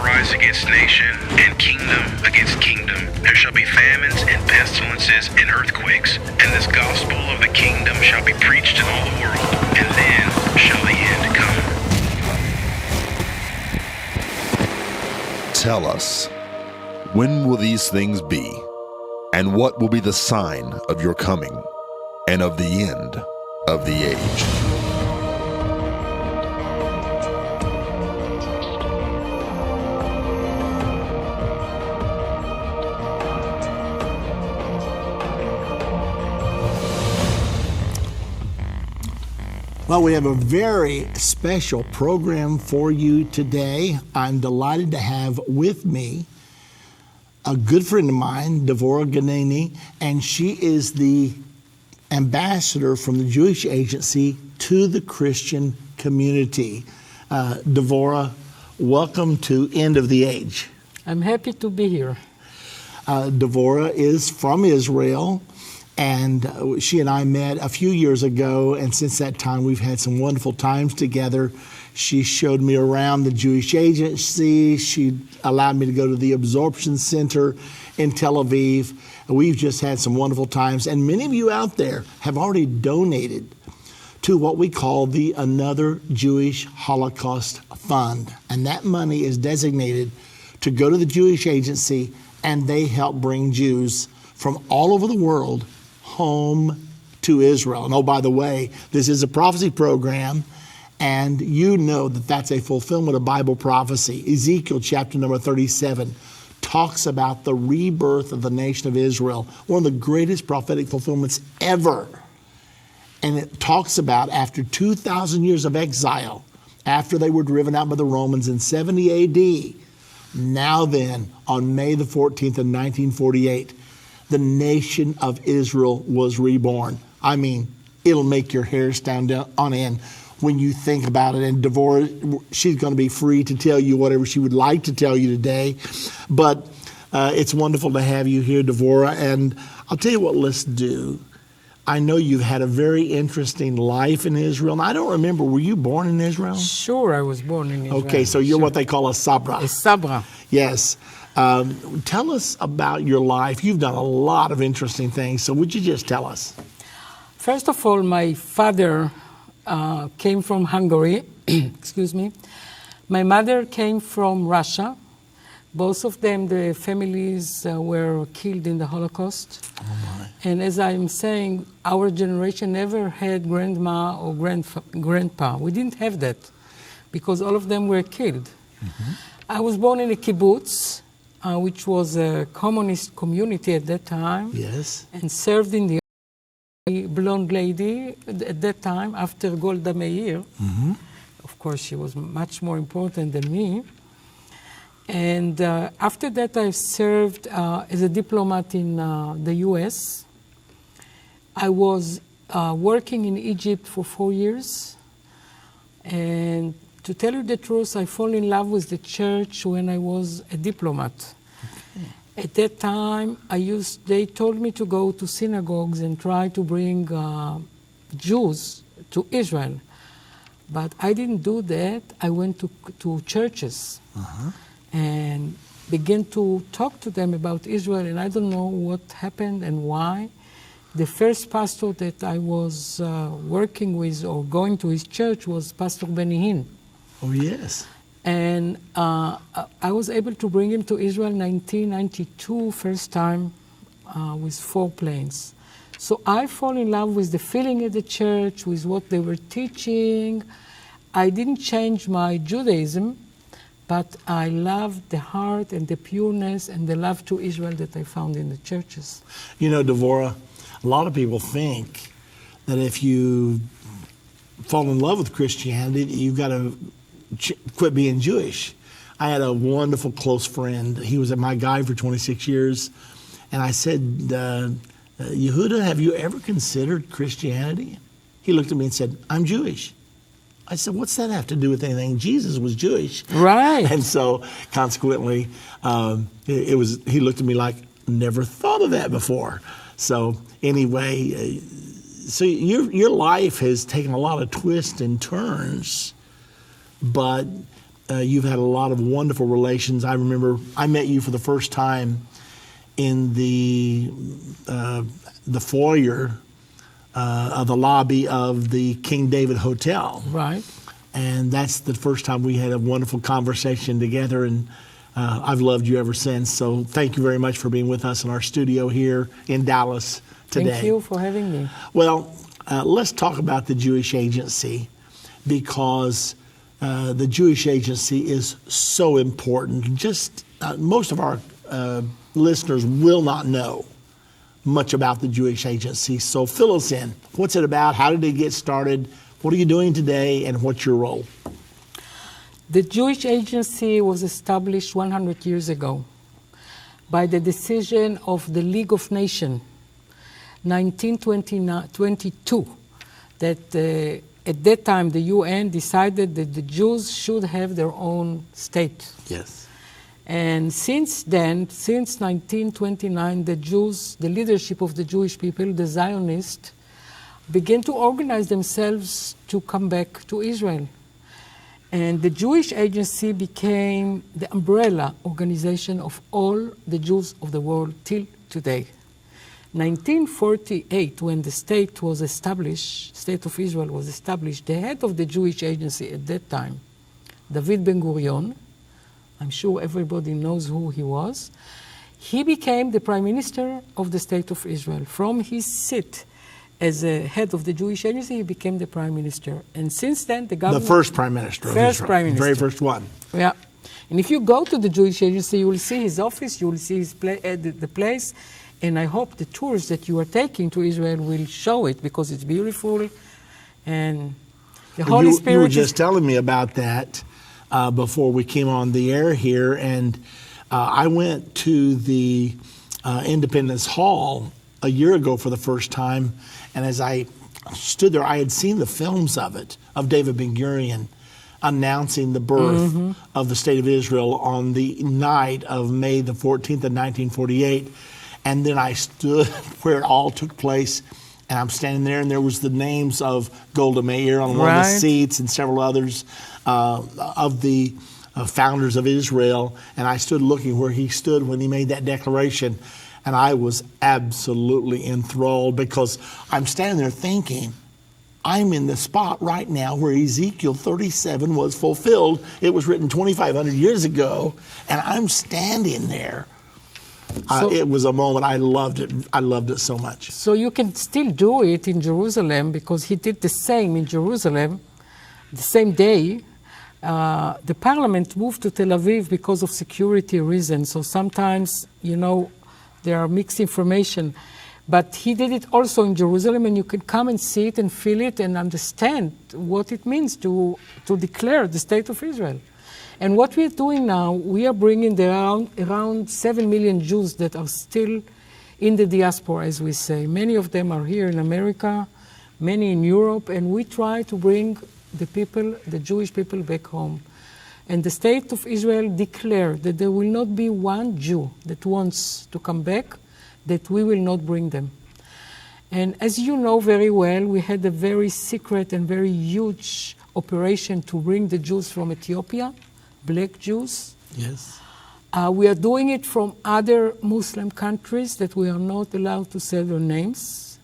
shall rise against nation, and kingdom against kingdom. There shall be famines and pestilences and earthquakes, and this gospel of the kingdom shall be preached in all the world, and then shall the end come. Tell us, when will these things be? And what will be the sign of your coming and of the end of the age? Well, we have a very special program for you today. I'm delighted to have with me a good friend of mine, Dvora Ganani, and she is the ambassador from the Jewish Agency to the Christian community. Dvora, welcome to End of the Age. I'm happy to be here. Dvora is from Israel, and she and I met a few years ago, and since that time we've had some wonderful times together. She showed me around the Jewish Agency. She allowed me to go to the absorption center in Tel Aviv. We've just had some wonderful times, and many of you out there have already donated to what we call the Another Jewish Holocaust Fund, and that money is designated to go to the Jewish Agency, and they help bring Jews from all over the world home to Israel. And oh, by the way, this is a prophecy program, and you know that that's a fulfillment of Bible prophecy. Ezekiel chapter number 37 talks about the rebirth of the nation of Israel, one of the greatest prophetic fulfillments ever. And it talks about after 2,000 years of exile, after they were driven out by the Romans in 70 AD, now then, on May the 14th of 1948, the nation of Israel was reborn. I mean, it'll make your hair stand on end when you think about it. And Dvora, she's going to be free to tell you whatever she would like to tell you today. But it's wonderful to have you here, Dvora. And I'll tell you what, let's do. I know you've had a very interesting life in Israel. And I don't remember, were you born in Israel? Sure, I was born in Israel. Okay, so you're what they call a sabra. A sabra. Yes. Tell us about your life. You've done a lot of interesting things. So would you just tell us? First of all, my father came from Hungary. Excuse me. My mother came from Russia. Both of them, the families were killed in the Holocaust. Oh my. And as I'm saying, our generation never had grandma or grandpa. We didn't have that because all of them were killed. Mm-hmm. I was born in a kibbutz, which was a communist community at that time. Yes. And served in the blonde lady at that time after Golda Meir. Mm-hmm. Of course, she was much more important than me. And after that, I served as a diplomat in the U.S. I was working in Egypt for 4 years. And to tell you the truth, I fell in love with the church when I was a diplomat. Okay. At that time, they told me to go to synagogues and try to bring Jews to Israel. But I didn't do that. I went to churches. Uh-huh. And began to talk to them about Israel, and I don't know what happened and why. The first pastor that I was working with or going to his church was Pastor Benny Hinn. Oh, yes. And I was able to bring him to Israel in 1992, first time with 4 planes. So I fall in love with the feeling at the church, with what they were teaching. I didn't change my Judaism, but I loved the heart and the pureness and the love to Israel that I found in the churches. You know, Dvora, a lot of people think that if you fall in love with Christianity, you've got to quit being Jewish. I had a wonderful close friend. He was my guide for 26 years. And I said, Yehuda, have you ever considered Christianity? He looked at me and said, I'm Jewish. I said, what's that have to do with anything? Jesus was Jewish. Right. And so consequently, he looked at me like, never thought of that before. So anyway, so your life has taken a lot of twists and turns, but you've had a lot of wonderful relations. I remember I met you for the first time in the foyer of the lobby of the King David Hotel. Right. And that's the first time we had a wonderful conversation together, and I've loved you ever since. So thank you very much for being with us in our studio here in Dallas today. Thank you for having me. Well, let's talk about the Jewish Agency, because the Jewish Agency is so important. Just most of our listeners will not know much about the Jewish Agency. So fill us in. What's it about? How did it get started? What are you doing today, and what's your role? The Jewish Agency was established 100 years ago by the decision of the League of Nations, 1922, that at that time the UN decided that the Jews should have their own state. Yes. And since then, since 1929, the Jews, the leadership of the Jewish people, the Zionists, began to organize themselves to come back to Israel. And the Jewish Agency became the umbrella organization of all the Jews of the world till today. 1948, when the state was established, State of Israel was established, the head of the Jewish Agency at that time, David Ben-Gurion, I'm sure everybody knows who he was, he became the Prime Minister of the State of Israel. From his seat as a head of the Jewish Agency, he became the Prime Minister. And since then, the government... The first Prime Minister of First Israel. Prime Minister. Very first one. Yeah. And if you go to the Jewish Agency, you will see his office, you will see his the place, and I hope the tours that you are taking to Israel will show it, because it's beautiful, and the Holy Spirit... You were just telling me about that before we came on the air here, and I went to the Independence Hall a year ago for the first time, and as I stood there, I had seen the films of it, of David Ben-Gurion announcing the birth of the State of Israel on the night of May the 14th of 1948. And then I stood where it all took place, and I'm standing there, and there was the names of Golda Meir on one of the seats and several others of the founders of Israel. And I stood looking where he stood when he made that declaration. And I was absolutely enthralled, because I'm standing there thinking, I'm in the spot right now where Ezekiel 37 was fulfilled. It was written 2,500 years ago, and I'm standing there. It was a moment. I loved it. I loved it so much. So you can still do it in Jerusalem, because he did the same in Jerusalem. The same day, the parliament moved to Tel Aviv because of security reasons. So sometimes, there are mixed information. But he did it also in Jerusalem, and you can come and see it and feel it and understand what it means to declare the State of Israel. And what we are doing now, we are bringing around 7 million Jews that are still in the diaspora, as we say. Many of them are here in America, many in Europe, and we try to bring the Jewish people back home. And the State of Israel declared that there will not be one Jew that wants to come back, that we will not bring them. And as you know very well, we had a very secret and very huge operation to bring the Jews from Ethiopia, black Jews. Yes. We are doing it from other Muslim countries that we are not allowed to say their names.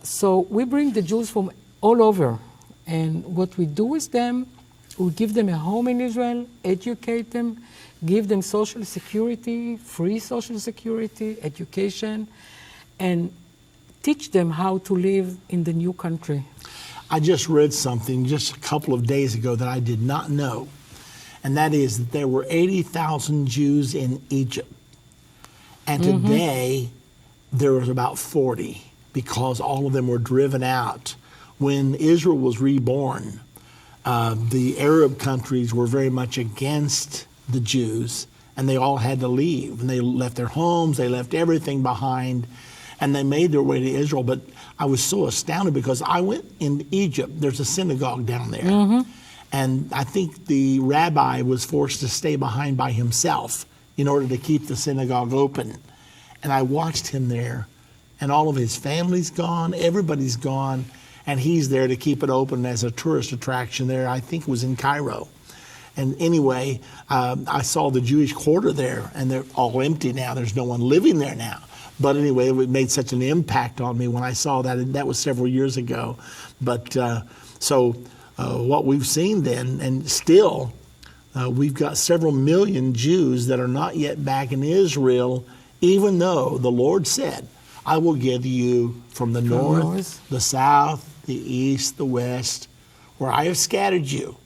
So we bring the Jews from all over. And what we do with them, we give them a home in Israel, educate them, give them social security, free social security, education, and teach them how to live in the new country. I just read something just a couple of days ago that I did not know, and that is that there were 80,000 Jews in Egypt. And today, there was about 40, because all of them were driven out. When Israel was reborn, the Arab countries were very much against the Jews, and they all had to leave. And they left their homes, they left everything behind, and they made their way to Israel. But I was so astounded, because I went in Egypt. There's a synagogue down there. And I think the rabbi was forced to stay behind by himself in order to keep the synagogue open. And I watched him there, and all of his family's gone, everybody's gone, and he's there to keep it open as a tourist attraction there. I think it was in Cairo. And anyway, I saw the Jewish quarter there, and they're all empty now. There's no one living there now. But anyway, it made such an impact on me when I saw that. And that was several years ago. But what we've seen then, and still, we've got several million Jews that are not yet back in Israel, even though the Lord said, I will give you from the north, the south, the east, the west, where I have scattered you,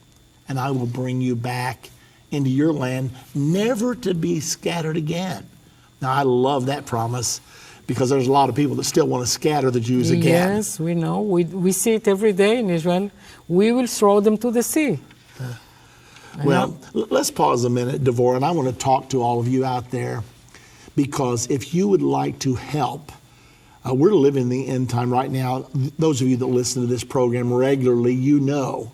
and I will bring you back into your land, never to be scattered again. Now, I love that promise, because there's a lot of people that still want to scatter the Jews again. Yes, we know. We see it every day in Israel. We will throw them to the sea. Well, let's pause a minute, Dvora, and I want to talk to all of you out there, because if you would like to help, we're living the end time right now. Those of you that listen to this program regularly, you know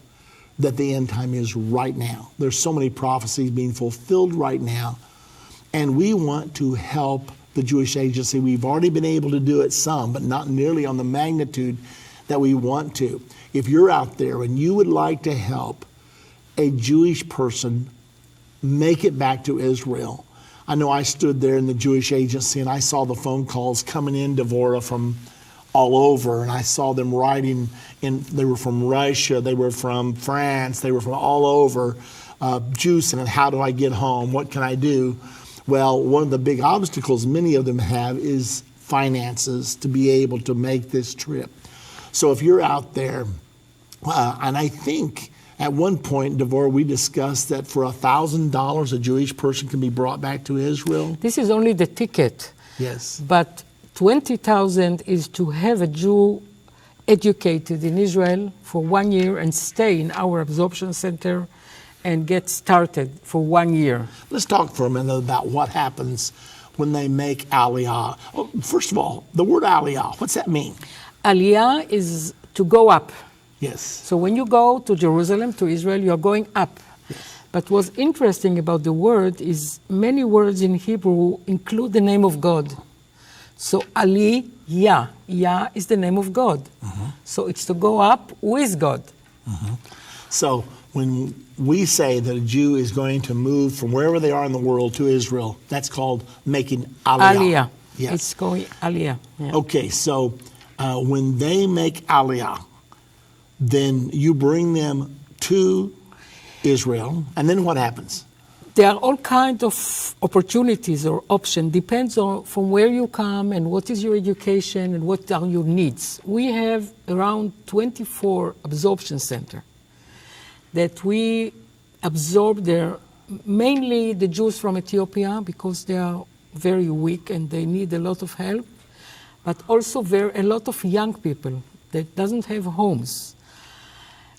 that the end time is right now. There's so many prophecies being fulfilled right now, and we want to help the Jewish Agency. We've already been able to do it some, but not nearly on the magnitude that we want to. If you're out there and you would like to help a Jewish person make it back to Israel, I know I stood there in the Jewish Agency and I saw the phone calls coming in, Dvora, from all over, and I saw them writing in. They were from Russia, they were from France, they were from all over. Jews saying, how do I get home? What can I do? Well, one of the big obstacles many of them have is finances to be able to make this trip. So if you're out there, and I think at one point, Dvora, we discussed that for $1,000 a Jewish person can be brought back to Israel. This is only the ticket. Yes. But 20,000 is to have a Jew educated in Israel for 1 year and stay in our absorption center and get started for 1 year. Let's talk for a minute about what happens when they make Aliyah. Well, first of all, the word Aliyah, what's that mean? Aliyah is to go up. Yes. So when you go to Jerusalem, to Israel, you're going up. Yes. But what's interesting about the word is many words in Hebrew include the name of God. So Aliyah, Yah is the name of God. So it's to go up with God. So when we say that a Jew is going to move from wherever they are in the world to Israel, that's called making Aliyah. Aliyah. Yes. It's going Aliyah. Yeah. Okay, so when they make Aliyah, then you bring them to Israel, and then what happens? There are all kinds of opportunities or options, depends on from where you come and what is your education and what are your needs. We have around 24 absorption centers that we absorb there, mainly the Jews from Ethiopia, because they are very weak and they need a lot of help, but also a lot of young people that doesn't have homes.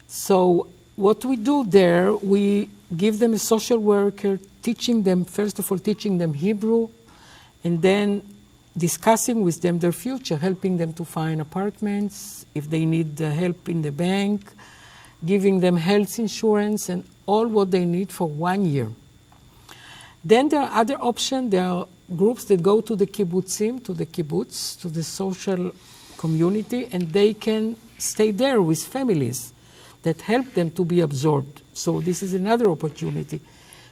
So what we do there, we give them a social worker, teaching them, first of all, teaching them Hebrew, and then discussing with them their future, helping them to find apartments, if they need help in the bank, giving them health insurance and all what they need for 1 year. Then there are other options. There are groups that go to the kibbutzim, to the kibbutz, to the social community, and they can stay there with families that help them to be absorbed. So this is another opportunity.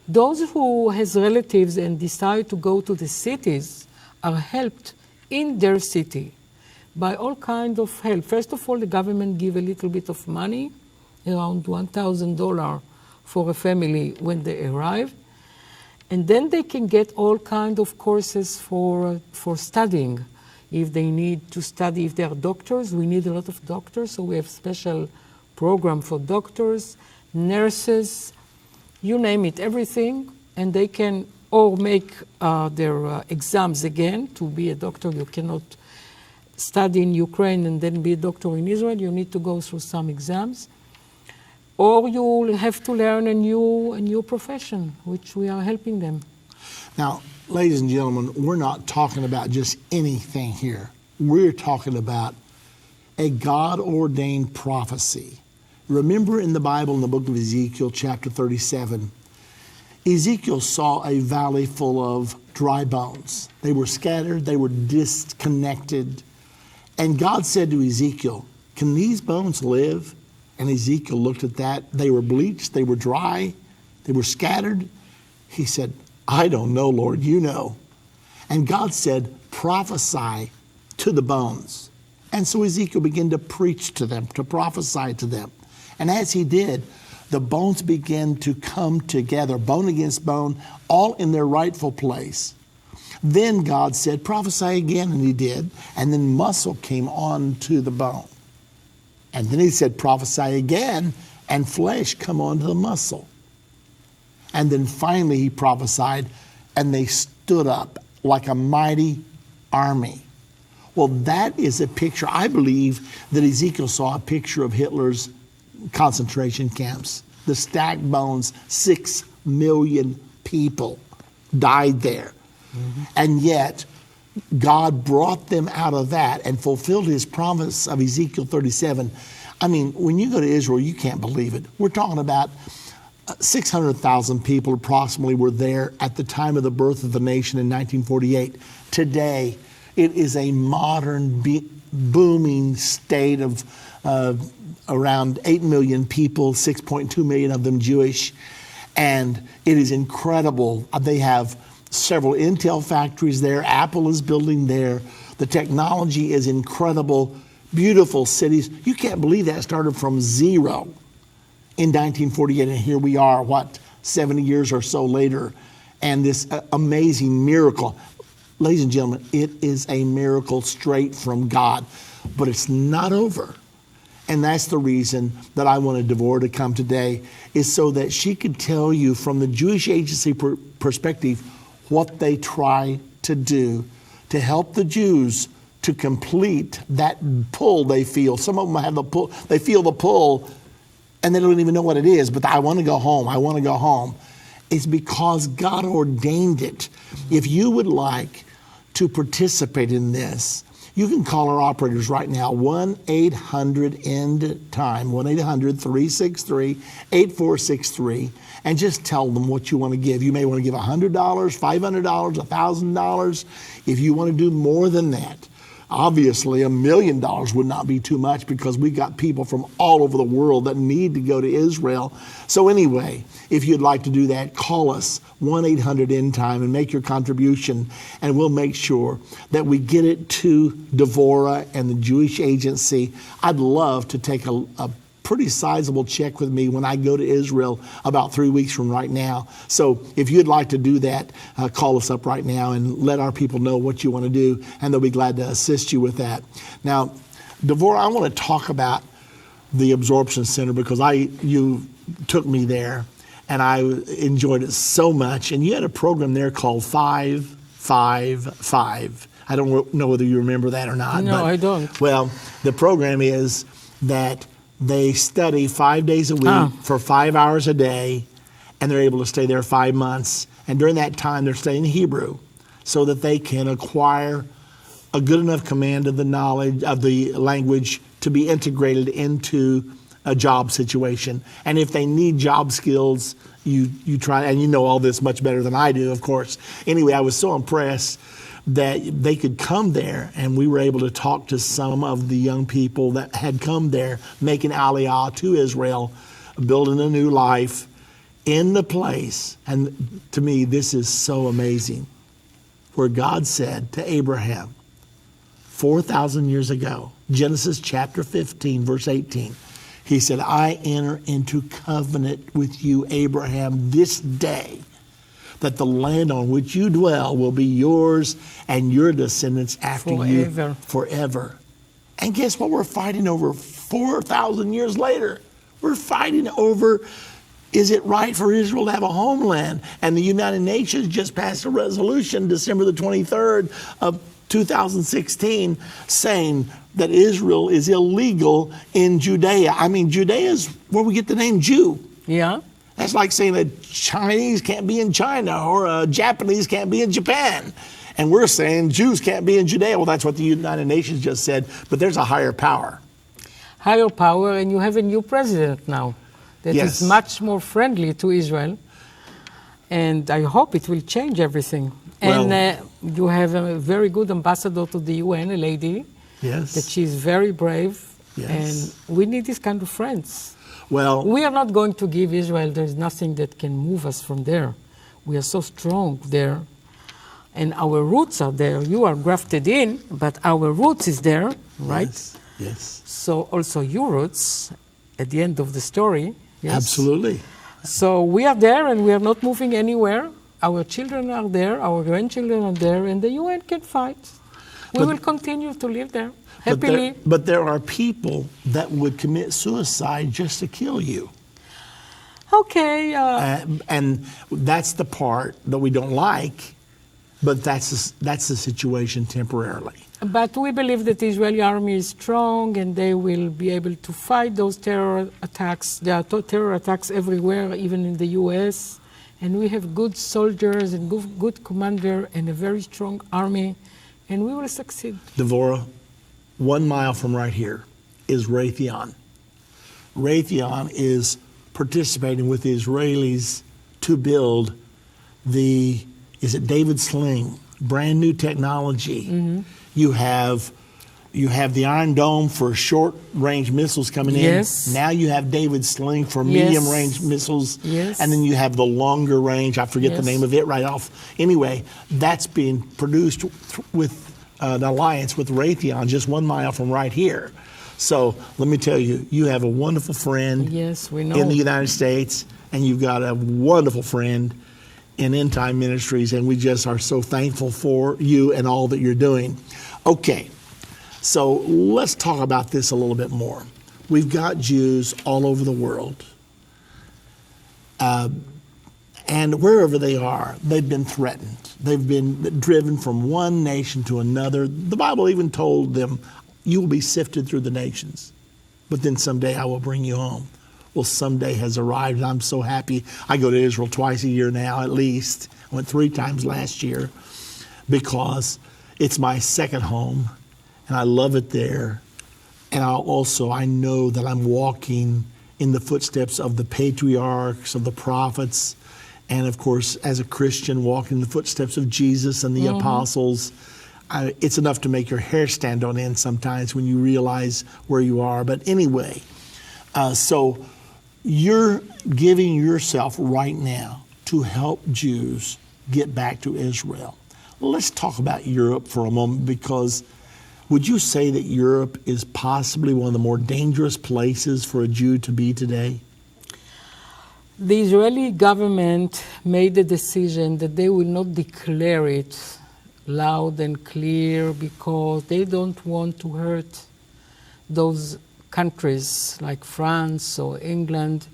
Those who has relatives and decide to go to the cities are helped in their city by all kinds of help. First of all, the government give a little bit of money, around $1,000 for a family when they arrive. And then they can get all kinds of courses for studying. If they need to study, if they are doctors, we need a lot of doctors, so we have special program for doctors, nurses, you name it, everything, and they can or make their exams again. To be a doctor, you cannot study in Ukraine and then be a doctor in Israel. You need to go through some exams. Or you will have to learn a new profession, which we are helping them. Now, ladies and gentlemen, we're not talking about just anything here. We're talking about a God-ordained prophecy. Remember in the Bible, in the book of Ezekiel, chapter 37, Ezekiel saw a valley full of dry bones. They were scattered, they were disconnected. And God said to Ezekiel, "Can these bones live?" And Ezekiel looked at that. They were bleached, they were dry, They were scattered. He said, I don't know, Lord, you know. And God said, prophesy to the bones. And so Ezekiel began to preach to them, to prophesy to them. And as he did, the bones began to come together, bone against bone, all in their rightful place. Then God said, prophesy again, and he did. And then muscle came on to the bone. And then he said, prophesy again, and flesh come onto the muscle. And then finally he prophesied, and they stood up like a mighty army. Well, that is a picture. I believe that Ezekiel saw a picture of Hitler's concentration camps. The stacked bones, 6 million people died there. Mm-hmm. And yet, God brought them out of that and fulfilled his promise of Ezekiel 37. I mean, when you go to Israel, you can't believe it. We're talking about 600,000 people approximately were there at the time of the birth of the nation in 1948. Today, it is a modern, booming state of around 8 million people, 6.2 million of them Jewish. And it is incredible. They have several Intel factories there. Apple is building there. The technology is incredible. Beautiful cities. You can't believe that started from zero in 1948. And here we are, 70 years or so later. And this amazing miracle. Ladies and gentlemen, it is a miracle straight from God. But it's not over. And that's the reason that I wanted Dvora to come today, is so that she could tell you from the Jewish agency perspective what they try to do to help the Jews to complete that pull they feel. Some of them have the pull, they feel the pull and they don't even know what it is, but I want to go home, I want to go home. It's because God ordained it. If you would like to participate in this, you can call our operators right now, 1-800-END-TIME, 1-800-363-8463, and just tell them what you want to give. You may want to give $100, $500, $1,000. If you want to do more than that, obviously $1 million would not be too much, because we got people from all over the world that need to go to Israel. So anyway, if you'd like to do that, call us, 1-800-END-TIME, and make your contribution, and we'll make sure that we get it to Dvora and the Jewish Agency. I'd love to take a pretty sizable check with me when I go to Israel about 3 weeks from right now. So if you'd like to do that, call us up right now and let our people know what you want to do, and they'll be glad to assist you with that. Now, Dvora, I want to talk about the Absorption Center, because you took me there and I enjoyed it so much. And you had a program there called 5-5-5. I don't know whether you remember that or not. No, I don't. Well, the program is that they study 5 days a week for 5 hours a day, and they're able to stay there 5 months. And during that time, they're studying Hebrew so that they can acquire a good enough command of the knowledge of the language to be integrated into a job situation. And if they need job skills, you try, and you know all this much better than I do, of course. Anyway, I was so impressed that they could come there, and we were able to talk to some of the young people that had come there, making Aliyah to Israel, building a new life in the place. And to me, this is so amazing, where God said to Abraham 4,000 years ago, Genesis chapter 15, verse 18, he said, I enter into covenant with you, Abraham, this day, that the land on which you dwell will be yours and your descendants after you forever. And guess what we're fighting over 4,000 years later? We're fighting over, is it right for Israel to have a homeland? And the United Nations just passed a resolution December the 23rd of 2016 saying that Israel is illegal in Judea. I mean, Judea is where we get the name Jew. Yeah. That's like saying a Chinese can't be in China, or a Japanese can't be in Japan. And we're saying Jews can't be in Judea. Well, that's what the United Nations just said, but there's a higher power. Higher power, and you have a new president now that is much more friendly to Israel. And I hope it will change everything. And you have a very good ambassador to the UN, a lady, that she's very brave. And we need this kind of friends. Well, We are not going to give Israel, there's nothing that can move us from there. We are so strong there. And our roots are there. You are grafted in, but our roots is there, right? Yes. So also your roots at the end of the story. Yes? Absolutely. So we are there and we are not moving anywhere. Our children are there, our grandchildren are there, and the UN can fight. We will continue to live there happily. But there are people that would commit suicide just to kill you. Okay. And that's the part that we don't like, but that's the situation temporarily. But we believe that the Israeli army is strong and they will be able to fight those terror attacks. There are terror attacks everywhere, even in the U.S. And we have good soldiers and good commander and a very strong army, and we will succeed. Dvora, 1 mile from right here is Raytheon. Raytheon is participating with the Israelis to build David Sling, brand new technology. Mm-hmm. You have the Iron Dome for short-range missiles coming in. Yes. Now you have David Sling for Yes. medium-range missiles. Yes. And then you have the longer range. I forget the Yes. name of it right off. Anyway, that's being produced with an alliance with Raytheon just 1 mile from right here. So let me tell you, you have a wonderful friend Yes, we know. in the United States, and you've got a wonderful friend in End Time Ministries, and we just are so thankful for you and all that you're doing. Okay, so let's talk about this a little bit more. We've got Jews all over the world, and wherever they are, they've been threatened. They've been driven from one nation to another. The Bible even told them, you will be sifted through the nations, but then someday I will bring you home. Well, someday has arrived, and I'm so happy. I go to Israel twice a year now, at least. I went 3 times last year because it's my second home, and I love it there. And I know that I'm walking in the footsteps of the patriarchs, of the prophets, and of course, as a Christian, walking in the footsteps of Jesus and the apostles. It's enough to make your hair stand on end sometimes when you realize where you are. But anyway, so you're giving yourself right now to help Jews get back to Israel. Let's talk about Europe for a moment, because would you say that Europe is possibly one of the more dangerous places for a Jew to be today? The Israeli government made the decision that they will not declare it loud and clear because they don't want to hurt those countries like France or England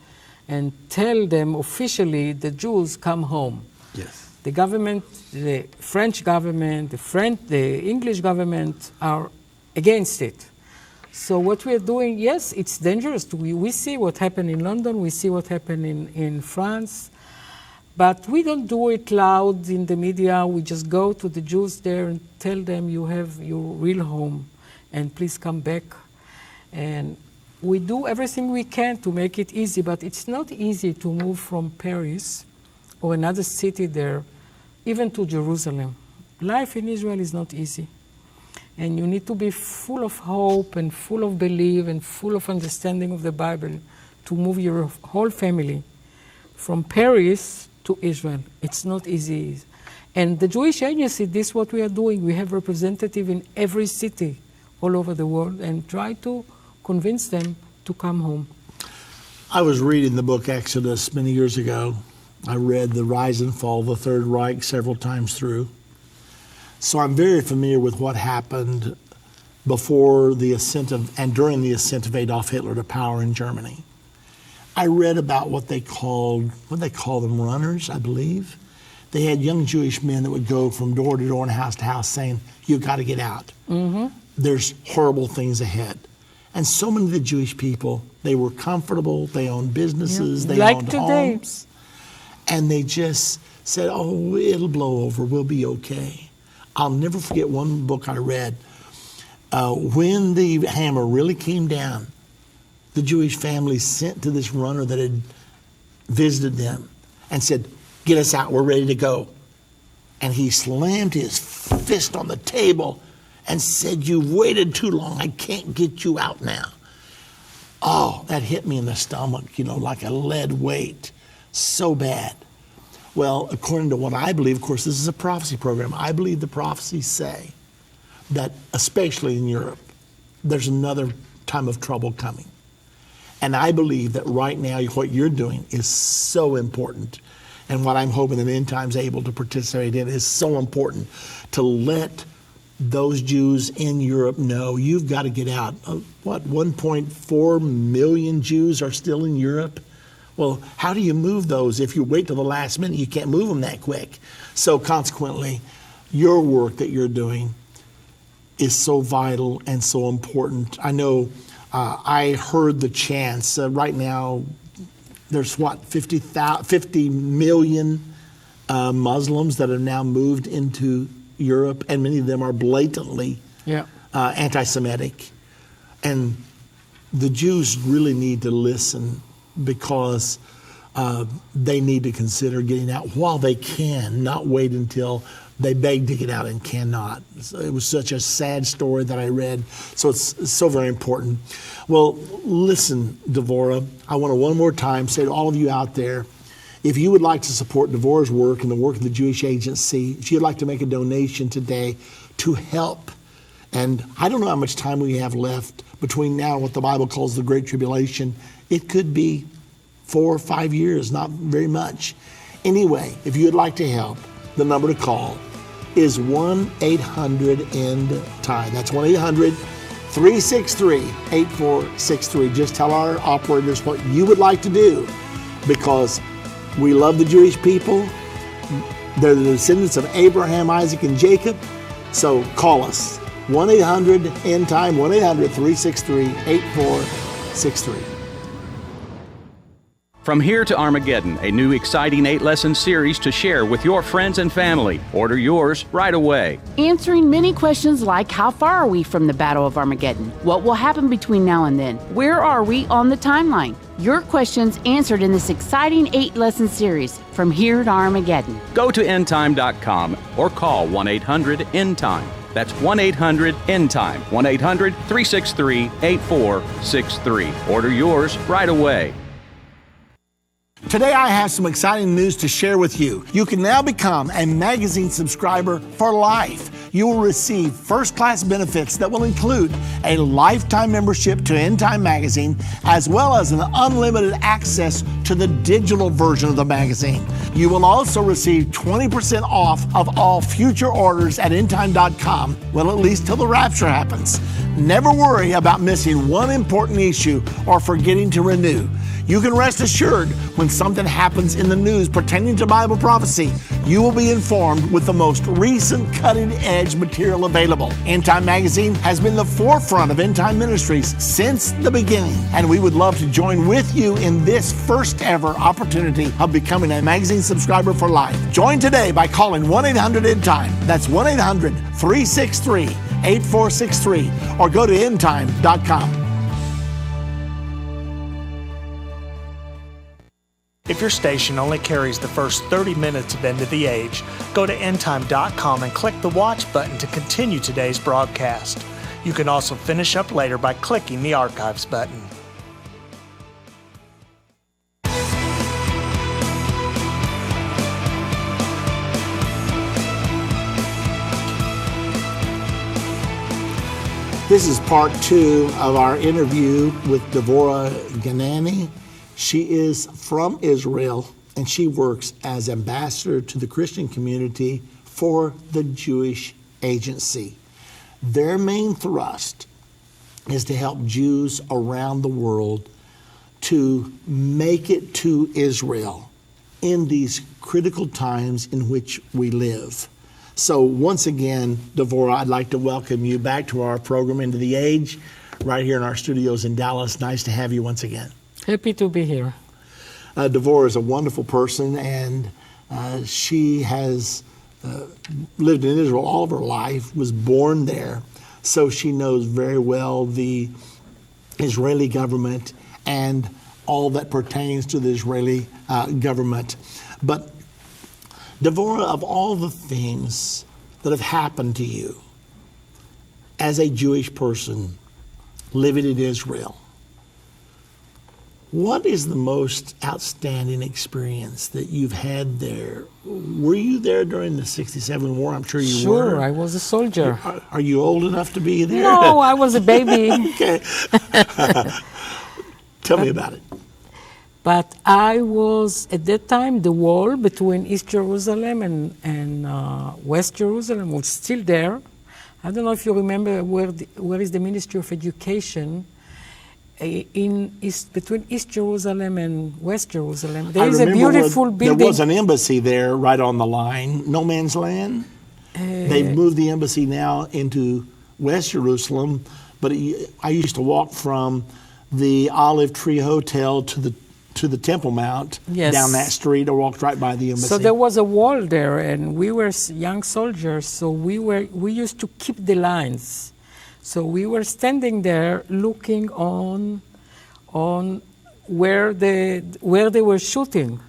and tell them officially the Jews come home. Yes. The government, the French government, the English government are against it. So what we are doing, yes, it's dangerous. We see what happened in London, we see what happened in France, but we don't do it loud in the media. We just go to the Jews there and tell them you have your real home and please come back. And we do everything we can to make it easy, but it's not easy to move from Paris or another city there, even to Jerusalem. Life in Israel is not easy. And you need to be full of hope and full of belief and full of understanding of the Bible to move your whole family from Paris to Israel. It's not easy. And the Jewish Agency, this is what we are doing. We have representatives in every city all over the world and try to convince them to come home. I was reading the book Exodus many years ago. I read the rise and fall of the Third Reich several times through. So I'm very familiar with what happened before the ascent of, and during the ascent of Adolf Hitler to power in Germany. I read about what they call them runners, I believe. They had young Jewish men that would go from door to door and house to house saying, you've got to get out. Mm-hmm. There's horrible things ahead. And so many of the Jewish people, they were comfortable, they owned businesses, they like owned today. homes. And they just said, oh, it'll blow over, we'll be okay. I'll never forget one book I read. When the hammer really came down, the Jewish family sent to this runner that had visited them and said, get us out, we're ready to go. And he slammed his fist on the table and said, you've waited too long, I can't get you out now. Oh, that hit me in the stomach, like a lead weight. So bad. Well, according to what I believe, of course, this is a prophecy program. I believe the prophecies say that, especially in Europe, there's another time of trouble coming. And I believe that right now, what you're doing is so important. And what I'm hoping that End Time's able to participate in is so important to let those Jews in Europe know you've got to get out. 1.4 million Jews are still in Europe? Well, how do you move those? If you wait till the last minute, you can't move them that quick. So consequently, your work that you're doing is so vital and so important. I know I heard the chants. Right now, there's 50 million Muslims that have now moved into Europe, and many of them are blatantly anti-Semitic. And the Jews really need to listen, because they need to consider getting out while they can, not wait until they beg to get out and cannot. So it was such a sad story that I read, so it's so very important. Well, listen, Dvora, I want to one more time say to all of you out there, if you would like to support Dvora's work and the work of the Jewish Agency, if you'd like to make a donation today to help, and I don't know how much time we have left between now and what the Bible calls the Great Tribulation. It could be 4 or 5 years, not very much. Anyway, if you'd like to help, the number to call is 1-800-END-TIME. That's 1-800-363-8463. Just tell our operators what you would like to do, because we love the Jewish people. They're the descendants of Abraham, Isaac, and Jacob. So call us, 1-800-END-TIME, 1-800-363-8463. From Here to Armageddon, a new exciting 8-lesson series to share with your friends and family. Order yours right away. Answering many questions like, how far are we from the Battle of Armageddon? What will happen between now and then? Where are we on the timeline? Your questions answered in this exciting 8-lesson series, From Here to Armageddon. Go to endtime.com or call 1-800-END-TIME. That's 1-800-END-TIME, 1-800-363-8463. Order yours right away. Today I have some exciting news to share with you. You can now become a magazine subscriber for life. You will receive first-class benefits that will include a lifetime membership to End Time magazine, as well as an unlimited access to the digital version of the magazine. You will also receive 20% off of all future orders at endtime.com, well, at least till the rapture happens. Never worry about missing one important issue or forgetting to renew. You can rest assured when something happens in the news pertaining to Bible prophecy, you will be informed with the most recent cutting-edge material available. End Time Magazine has been the forefront of End Time Ministries since the beginning, and we would love to join with you in this first ever opportunity of becoming a magazine subscriber for life. Join today by calling 1-800-END-TIME. That's 1-800-363-8463, or go to endtime.com. If your station only carries the first 30 minutes of End of the Age, go to endtime.com and click the watch button to continue today's broadcast. You can also finish up later by clicking the archives button. This is part 2 of our interview with Dvora Ganani. She is from Israel, and she works as ambassador to the Christian community for the Jewish Agency. Their main thrust is to help Jews around the world to make it to Israel in these critical times in which we live. So once again, Dvora, I'd like to welcome you back to our program, Into the Age, right here in our studios in Dallas. Nice to have you once again. Happy to be here. Dvora is a wonderful person, and she has lived in Israel all of her life, was born there, so she knows very well the Israeli government and all that pertains to the Israeli government. But Dvora, of all the things that have happened to you as a Jewish person living in Israel, What is the most outstanding experience that you've had there? Were you there during the 67 war? I'm sure you were. Sure, I was a soldier. Are you old enough to be there? No, I was a baby. Okay. Tell me about it. But I was, at that time, the wall between East Jerusalem and West Jerusalem was still there. I don't know if you remember where is the Ministry of Education between East Jerusalem and West Jerusalem. There is a beautiful building. There was an embassy there right on the line, no man's land. They've moved the embassy now into West Jerusalem, but I used to walk from the Olive Tree Hotel to the Temple Mount, yes, down that street. I walked right by the embassy. So there was a wall there, and we were young soldiers, so we used to keep the lines. So we were standing there looking on where they were shooting.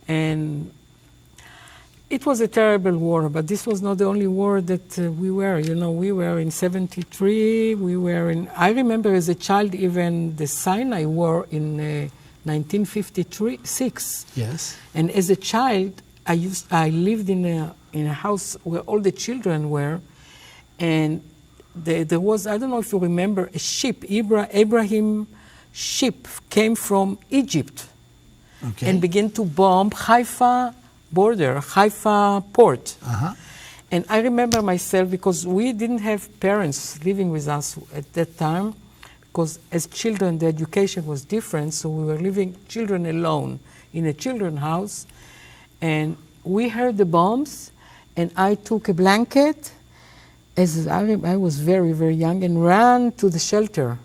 And it was a terrible war, but this was not the only war that we were. You know, we were in 73, I remember as a child even the Sinai War in 1956. Yes. And as a child, I lived in a house where all the children were, and there was, I don't know if you remember, a ship, Abraham ship came from Egypt, okay, and began to bomb Haifa border, Haifa port. Uh-huh. And I remember myself, because we didn't have parents living with us at that time, because as children the education was different, so we were living children alone in a children's house, and we heard the bombs, and I took a blanket, as I was very, very young, and ran to the shelter.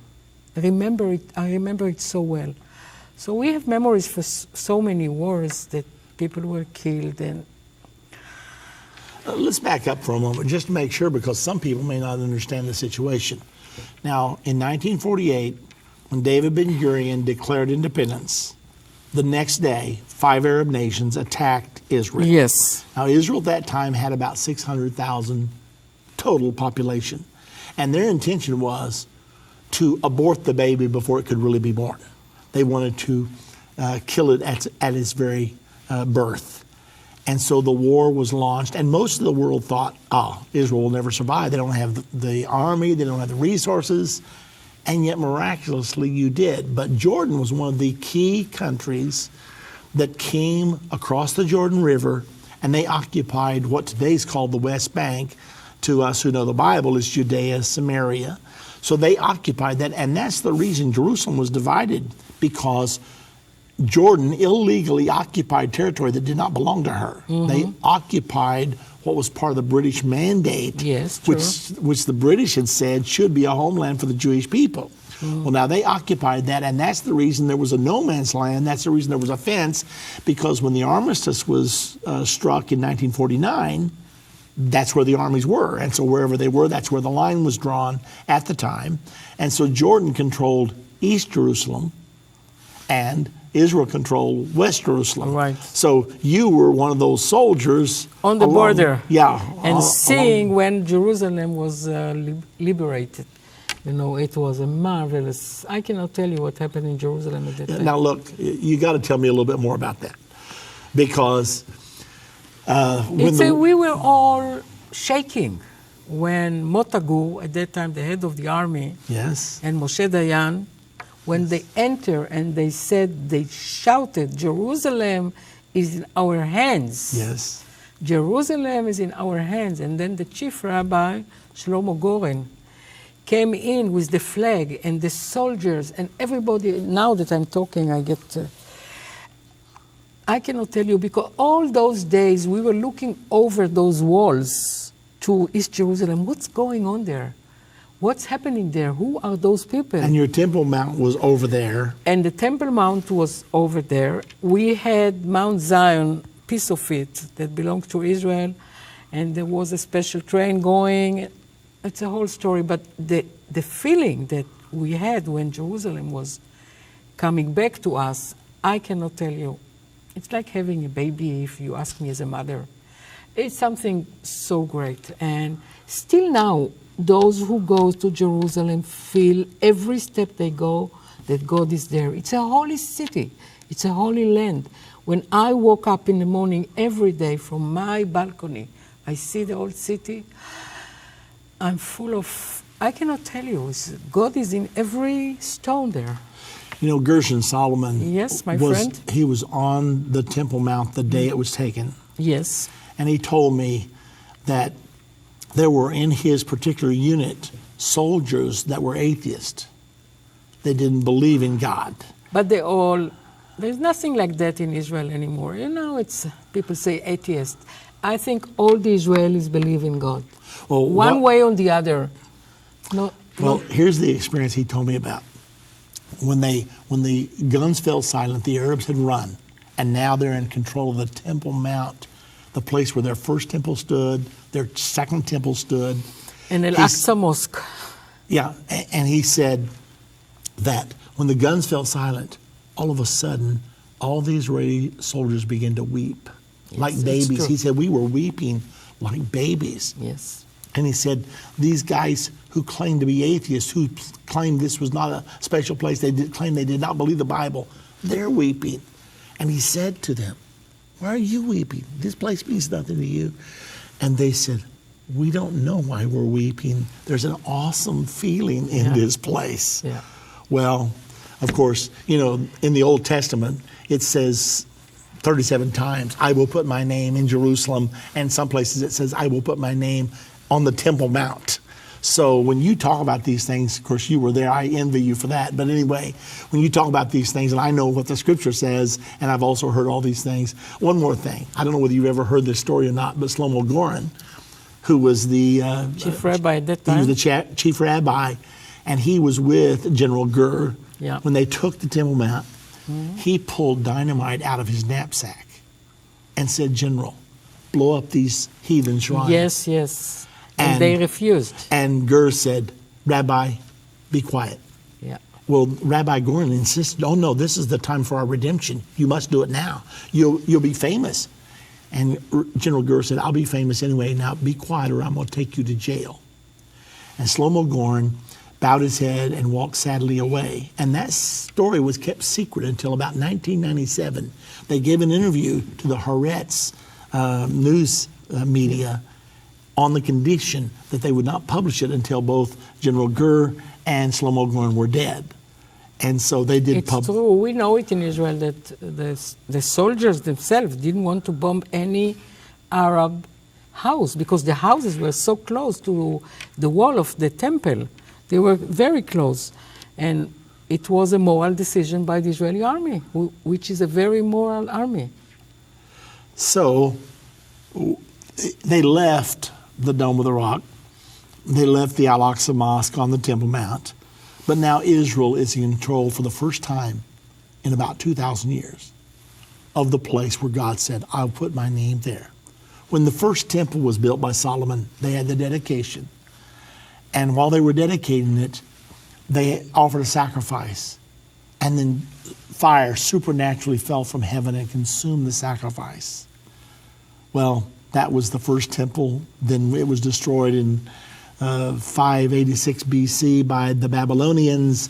I remember it so well. So we have memories for so many wars that people were killed. And let's back up for a moment just to make sure, because some people may not understand the situation. Now, in 1948, when David Ben-Gurion declared independence, the next day, 5 Arab nations attacked Israel. Yes. Now, Israel at that time had about 600,000 total population, and their intention was to abort the baby before it could really be born. They wanted to kill it at its very birth. And so the war was launched, and most of the world thought, Israel will never survive. They don't have the army, they don't have the resources, and yet miraculously you did. But Jordan was one of the key countries that came across the Jordan River, and they occupied what today is called the West Bank. To us who know the Bible, is Judea, Samaria. So they occupied that, and that's the reason Jerusalem was divided, because Jordan illegally occupied territory that did not belong to her. Mm-hmm. They occupied what was part of the British mandate, yes, which the British had said should be a homeland for the Jewish people. Mm-hmm. Well, now they occupied that, and that's the reason there was a no man's land. That's the reason there was a fence, because when the armistice was struck in 1949, that's where the armies were. And so wherever they were, that's where the line was drawn at the time. And so Jordan controlled East Jerusalem, and Israel controlled West Jerusalem. Right. So you were one of those soldiers on the border. Yeah. And seeing when Jerusalem was liberated. You know, it was a marvelous, I cannot tell you what happened in Jerusalem at that time. Now look, you got to tell me a little bit more about that, because we were all shaking when Motagu, at that time the head of the army, yes, and Moshe Dayan, when they enter and they shouted, Jerusalem is in our hands. Yes. Jerusalem is in our hands. And then the chief rabbi, Shlomo Goren, came in with the flag and the soldiers and everybody. Now that I'm talking, I cannot tell you, because all those days we were looking over those walls to East Jerusalem. What's going on there? What's happening there? Who are those people? And your Temple Mount was over there. And the Temple Mount was over there. We had Mount Zion, piece of it, that belonged to Israel, and there was a special train going. It's a whole story, but the feeling that we had when Jerusalem was coming back to us, I cannot tell you. It's like having a baby, if you ask me as a mother. It's something so great. And still now, those who go to Jerusalem feel every step they go, that God is there. It's a holy city. It's a holy land. When I woke up in the morning every day from my balcony, I see the old city. I'm full of, I cannot tell you, God is in every stone there. You know, Gershon Solomon. Yes, my friend. He was on the Temple Mount the day it was taken. Yes. And he told me that there were in his particular unit soldiers that were atheists. They didn't believe in God. But there's nothing like that in Israel anymore. You know, it's people say atheist. I think all the Israelis believe in God. Well, one way or the other. Well, here's the experience he told me about. When the guns fell silent, the Arabs had run, and now they're in control of the Temple Mount, the place where their first temple stood, their second temple stood. And Al-Aqsa Mosque. Yeah, and he said that when the guns fell silent, all of a sudden, all the Israeli soldiers began to weep like babies. He said, we were weeping like babies. Yes. And he said, these guys who claimed to be atheists, who claimed this was not a special place, claim they did not believe the Bible, they're weeping. And he said to them, why are you weeping? This place means nothing to you. And they said, we don't know why we're weeping. There's an awesome feeling in this place. Yeah. Well, of course, you know, in the Old Testament, it says 37 times, I will put my name in Jerusalem. And some places it says, I will put my name on the Temple Mount. So when you talk about these things, of course, you were there. I envy you for that. But anyway, when you talk about these things, and I know what the Scripture says, and I've also heard all these things. One more thing. I don't know whether you've ever heard this story or not, but Shlomo Goren, who was the chief rabbi at that time. He was the chief rabbi, and he was with General Gur when they took the Temple Mount. Mm-hmm. He pulled dynamite out of his knapsack and said, General, blow up these heathen shrines. Yes, yes. And they refused. And Gur said, Rabbi, be quiet. Yeah. Well, Rabbi Goren insisted, oh no, this is the time for our redemption. You must do it now. You'll be famous. And General Gur said, I'll be famous anyway. Now be quiet or I'm going to take you to jail. And Shlomo Goren bowed his head and walked sadly away. And that story was kept secret until about 1997. They gave an interview to the Haaretz news media on the condition that they would not publish it until both General Gur and Shlomo Goren were dead. And so they did publish. It's true. We know it in Israel that the soldiers themselves didn't want to bomb any Arab house because the houses were so close to the wall of the temple. They were very close. And it was a moral decision by the Israeli army, which is a very moral army. So they left the Dome of the Rock. They left the Al-Aqsa Mosque on the Temple Mount. But now Israel is in control for the first time in about 2,000 years of the place where God said, I'll put my name there. When the first temple was built by Solomon, they had the dedication. And while they were dedicating it, they offered a sacrifice. And then fire supernaturally fell from heaven and consumed the sacrifice. Well, that was the first temple. Then it was destroyed in 586 BC by the Babylonians.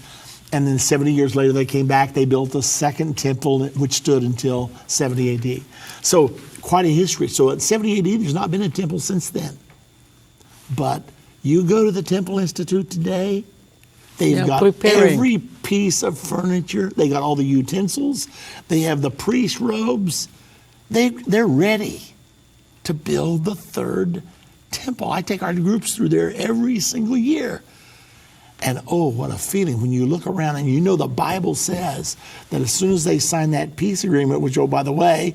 And then 70 years later, they came back. They built a second temple, which stood until 70 AD. So quite a history. So at 70 AD, there's not been a temple since then. But you go to the Temple Institute today, they've got every piece of furniture. They got all the utensils. They have the priest robes. They're ready to build the third temple. I take our groups through there every single year. And oh, what a feeling when you look around and you know the Bible says that as soon as they sign that peace agreement, which, oh, by the way,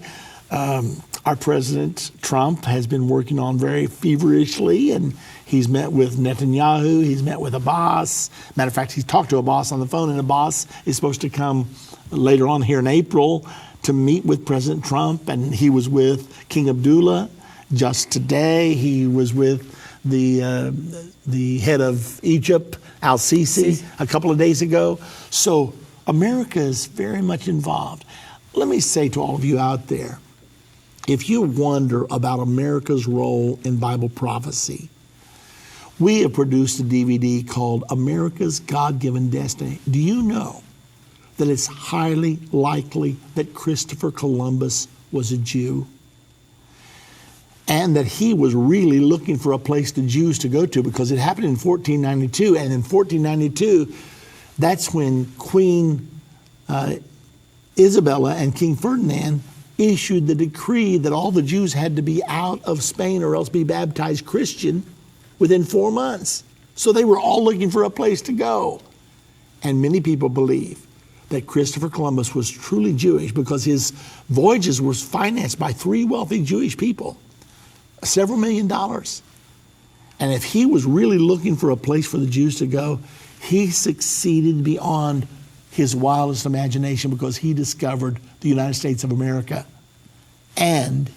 our President Trump has been working on very feverishly, and he's met with Netanyahu, he's met with Abbas. Matter of fact, he's talked to Abbas on the phone, and Abbas is supposed to come later on here in April to meet with President Trump, and he was with King Abdullah. Just today, he was with the head of Egypt, Al-Sisi, a couple of days ago. So America is very much involved. Let me say to all of you out there, if you wonder about America's role in Bible prophecy, we have produced a DVD called America's God-Given Destiny. Do you know that it's highly likely that Christopher Columbus was a Jew, and that he was really looking for a place the Jews to go to, because it happened in 1492. And in 1492, that's when Queen Isabella and King Ferdinand issued the decree that all the Jews had to be out of Spain or else be baptized Christian within 4 months. So they were all looking for a place to go. And many people believe that Christopher Columbus was truly Jewish because his voyages were financed by 3 wealthy Jewish people, several $1 million. And if he was really looking for a place for the Jews to go, he succeeded beyond his wildest imagination, because he discovered the United States of America. And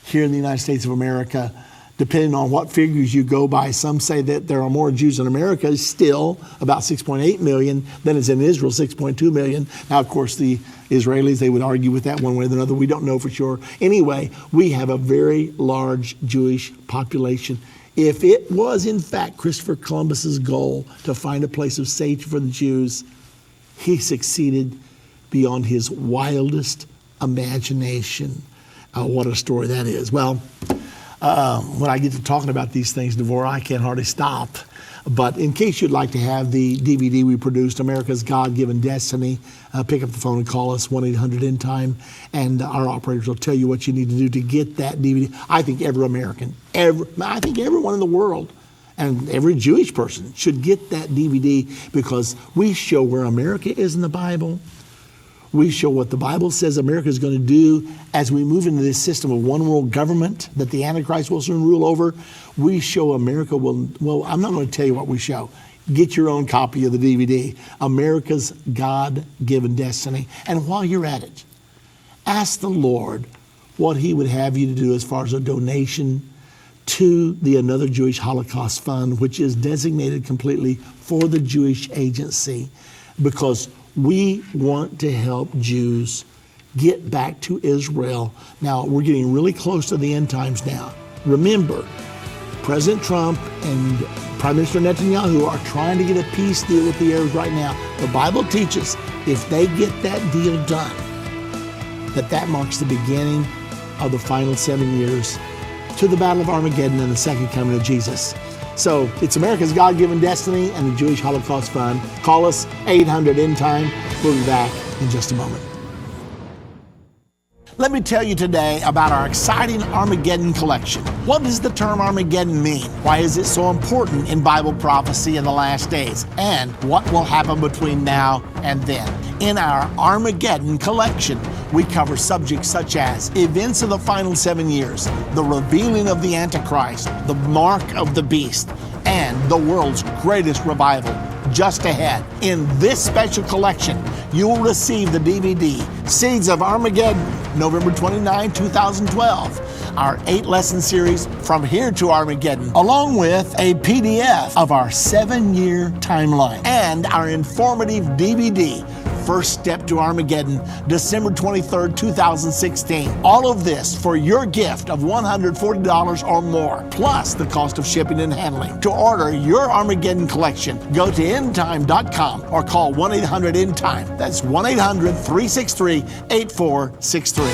here in the United States of America, depending on what figures you go by, some say that there are more Jews in America still, about 6.8 million, than is in Israel, 6.2 million. Now, of course, the Israelis, they would argue with that one way or another. We don't know for sure. Anyway, we have a very large Jewish population. If it was, in fact, Christopher Columbus's goal to find a place of safety for the Jews, he succeeded beyond his wildest imagination. What a story that is. Well, when I get to talking about these things, Dvora, I can't hardly stop. But in case you'd like to have the DVD we produced, America's God-Given Destiny, pick up the phone and call us, 1-800-END-TIME, and our operators will tell you what you need to do to get that DVD. I think every American, I think everyone in the world, and every Jewish person should get that DVD, because we show where America is in the Bible. We show what the Bible says America is going to do as we move into this system of one world government that the Antichrist will soon rule over. We show America well, I'm not going to tell you what we show. Get your own copy of the DVD, America's God-Given Destiny. And while you're at it, ask the Lord what he would have you to do as far as a donation to the Another Jewish Holocaust Fund, which is designated completely for the Jewish Agency, because we want to help Jews get back to Israel. Now, we're getting really close to the end times now. Remember, President Trump and Prime Minister Netanyahu are trying to get a peace deal with the Arabs right now. The Bible teaches if they get that deal done, that marks the beginning of the final 7 years to the Battle of Armageddon and the second coming of Jesus. So it's America's God-Given Destiny and the Jewish Holocaust Fund. Call us, 800-END-TIME. We'll be back in just a moment. Let me tell you today about our exciting Armageddon collection. What does the term Armageddon mean? Why is it so important in Bible prophecy in the last days? And what will happen between now and then? In our Armageddon collection, we cover subjects such as events of the final 7 years, the revealing of the Antichrist, the mark of the beast, and the world's greatest revival just ahead. In this special collection, you will receive the DVD, Seeds of Armageddon, November 29, 2012, our 8-lesson series, From Here to Armageddon, along with a PDF of our 7-year timeline, and our informative DVD, First Step to Armageddon, December 23rd, 2016. All of this for your gift of $140 or more, plus the cost of shipping and handling. To order your Armageddon collection, go to endtime.com or call 1-800-END-TIME. That's 1-800-363-8463.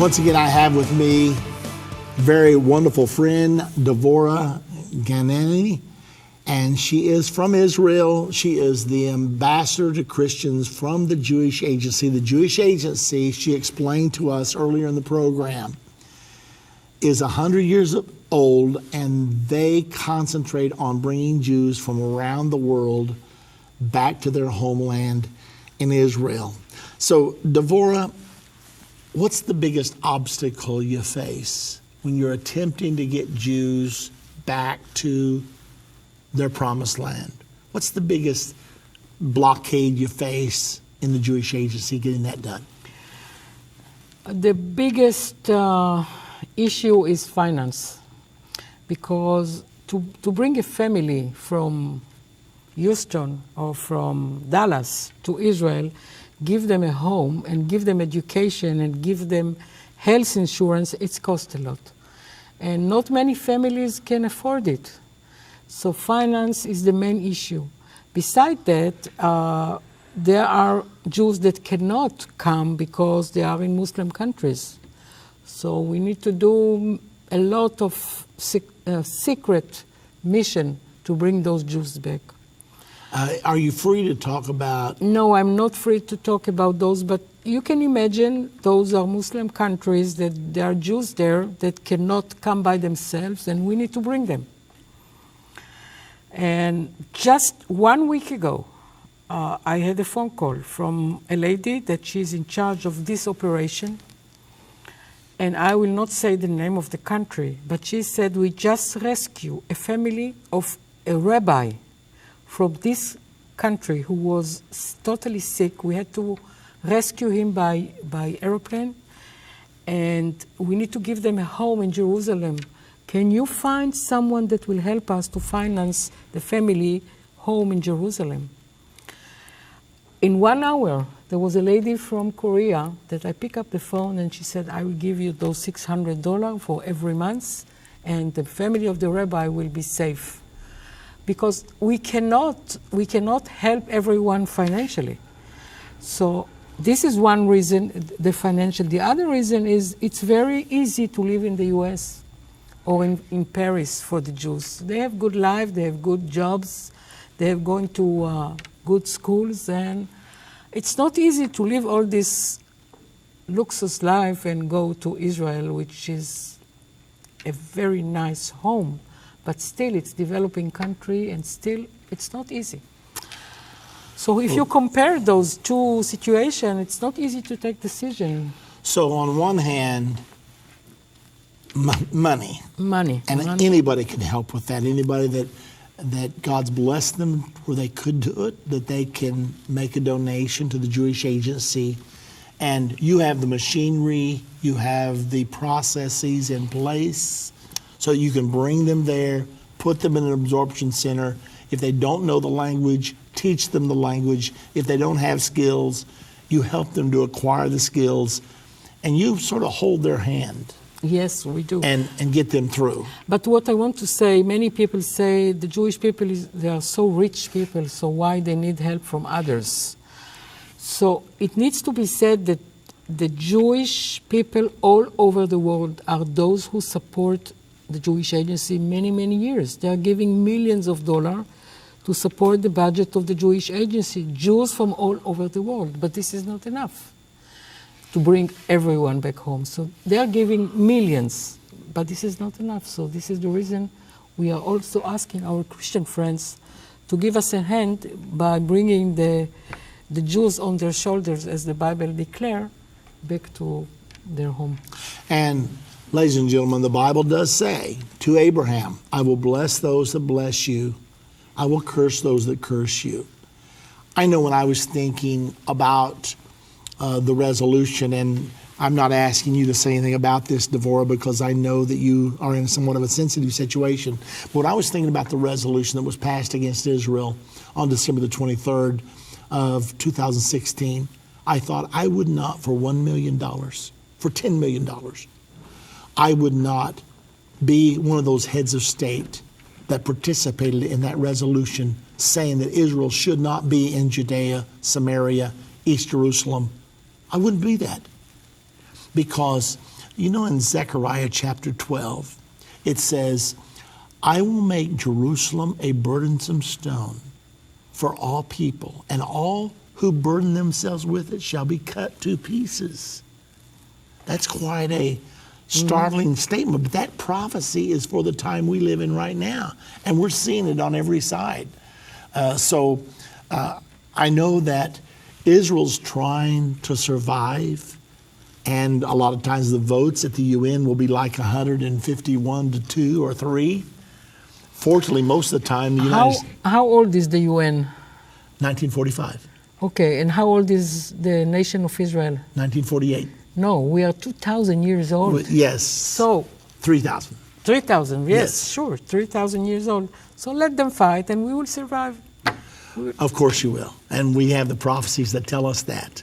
Once again, I have with me very wonderful friend, Dvora Ganani, and she is from Israel. She is the ambassador to Christians from the Jewish Agency. The Jewish Agency, she explained to us earlier in the program, is 100 years old, and they concentrate on bringing Jews from around the world back to their homeland in Israel. So, Dvora, what's the biggest obstacle you face when you're attempting to get Jews back to their promised land? What's the biggest blockade you face in the Jewish Agency getting that done? The biggest issue is finance, because to bring a family from Houston or from Dallas to Israel, give them a home and give them education and give them health insurance, it costs a lot. And not many families can afford it. So finance is the main issue. Besides that, there are Jews that cannot come because they are in Muslim countries. So we need to do a lot of secret mission to bring those Jews back. Are you free to talk about? No, I'm not free to talk about those, but you can imagine those are Muslim countries that there are Jews there that cannot come by themselves, and we need to bring them. And just 1 week ago, I had a phone call from a lady that she's in charge of this operation. And I will not say the name of the country, but she said, we just rescued a family of a rabbi from this country who was totally sick. We had to rescue him by airplane, and we need to give them a home in Jerusalem. Can you find someone that will help us to finance the family home in Jerusalem? In 1 hour, there was a lady from Korea that I picked up the phone, and she said, I will give you those $600 for every month, and the family of the rabbi will be safe. Because we cannot help everyone financially. So this is one reason, the financial. The other reason is it's very easy to live in the US or in Paris for the Jews. They have good life, they have good jobs, they have going to good schools, and it's not easy to live all this luxurious life and go to Israel, which is a very nice home, but still it's developing country, and still it's not easy. So if you compare those two situations, it's not easy to take decision. So on one hand, money. And money. Anybody can help with that. Anybody that God's blessed them where they could do it, that they can make a donation to the Jewish Agency. And you have the machinery, you have the processes in place, so you can bring them there, put them in an absorption center. If they don't know the language, teach them the language. If they don't have skills, you help them to acquire the skills, and you sort of hold their hand. Yes, we do. And get them through. But what I want to say, many people say the Jewish people, they are so rich people, so why they need help from others? So it needs to be said that the Jewish people all over the world are those who support the Jewish Agency many, many years. They are giving millions of dollars to support the budget of the Jewish Agency, Jews from all over the world. But this is not enough to bring everyone back home. So they are giving millions, but this is not enough. So this is the reason we are also asking our Christian friends to give us a hand by bringing the Jews on their shoulders, as the Bible declares, back to their home. And ladies and gentlemen, the Bible does say to Abraham, I will bless those that bless you. I will curse those that curse you. I know when I was thinking about the resolution, and I'm not asking you to say anything about this, Dvora, because I know that you are in somewhat of a sensitive situation. But when I was thinking about the resolution that was passed against Israel on December the 23rd of 2016, I thought I would not, for $1 million, for $10 million, I would not be one of those heads of state that participated in that resolution saying that Israel should not be in Judea, Samaria, East Jerusalem. I wouldn't be that. Because, you know, in Zechariah chapter 12, it says, I will make Jerusalem a burdensome stone for all people, and all who burden themselves with it shall be cut to pieces. That's quite a startling statement, but that prophecy is for the time we live in right now, and we're seeing it on every side. So I know that Israel's trying to survive, and a lot of times the votes at the UN will be like 151 to 2 or 3. Fortunately, most of the time, the United States... How old is the UN? 1945. Okay, and how old is the nation of Israel? 1948. No, we are 2,000 years old. Well, yes. So 3,000. 3,000, yes, sure, 3,000 years old. So let them fight, and we will survive. Of course you will. And we have the prophecies that tell us that.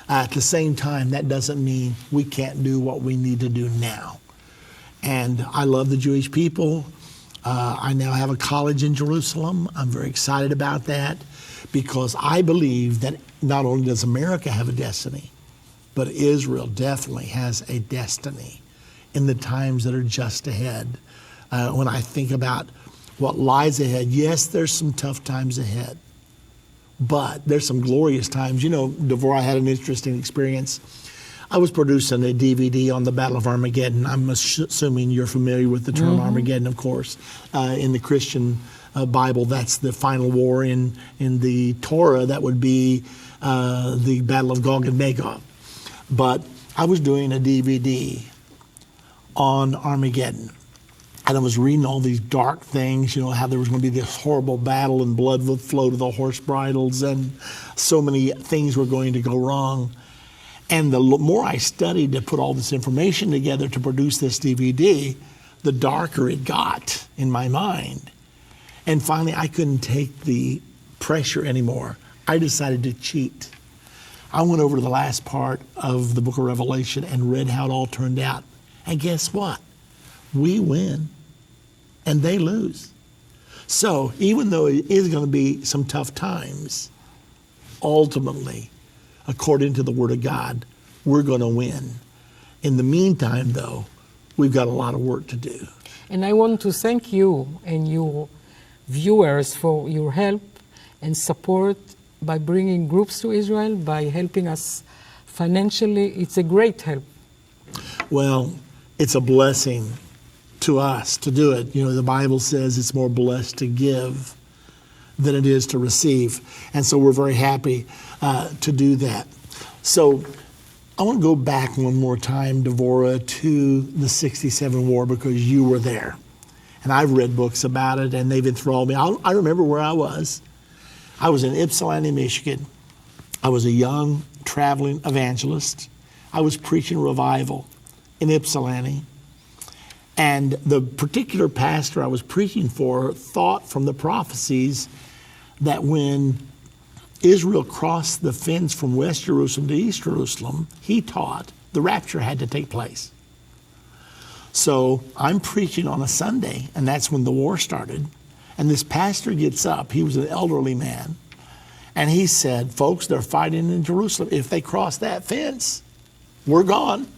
At the same time, that doesn't mean we can't do what we need to do now. And I love the Jewish people. I now have a college in Jerusalem. I'm very excited about that because I believe that not only does America have a destiny, but Israel definitely has a destiny in the times that are just ahead. When I think about what lies ahead, yes, there's some tough times ahead, but there's some glorious times. You know, Dvora, I had an interesting experience. I was producing a DVD on the Battle of Armageddon. I'm assuming you're familiar with the term Armageddon, of course. In the Christian Bible, that's the final war. In the Torah, that would be the Battle of Gog and Magog. But I was doing a DVD on Armageddon. And I was reading all these dark things, you know, how there was going to be this horrible battle and blood would flow to the horse bridles and so many things were going to go wrong. And the more I studied to put all this information together to produce this DVD, the darker it got in my mind. And finally, I couldn't take the pressure anymore. I decided to cheat. I went over to the last part of the book of Revelation and read how it all turned out. And guess what? We win and they lose. So even though it is going to be some tough times, ultimately, according to the Word of God, we're going to win. In the meantime, though, we've got a lot of work to do. And I want to thank you and your viewers for your help and support by bringing groups to Israel, by helping us financially. It's a great help. Well, it's a blessing to us to do it. You know, the Bible says it's more blessed to give than it is to receive. And so we're very happy to do that. So I want to go back one more time, Dvora, to the 67 war because you were there. And I've read books about it and they've enthralled me. I remember where I was. I was in Ypsilanti, Michigan. I was a young traveling evangelist. I was preaching revival in Ypsilanti. And the particular pastor I was preaching for thought from the prophecies that when Israel crossed the fence from West Jerusalem to East Jerusalem, he taught the rapture had to take place. So I'm preaching on a Sunday, and that's when the war started. And this pastor gets up, he was an elderly man, and he said, folks, they're fighting in Jerusalem. If they cross that fence, we're gone.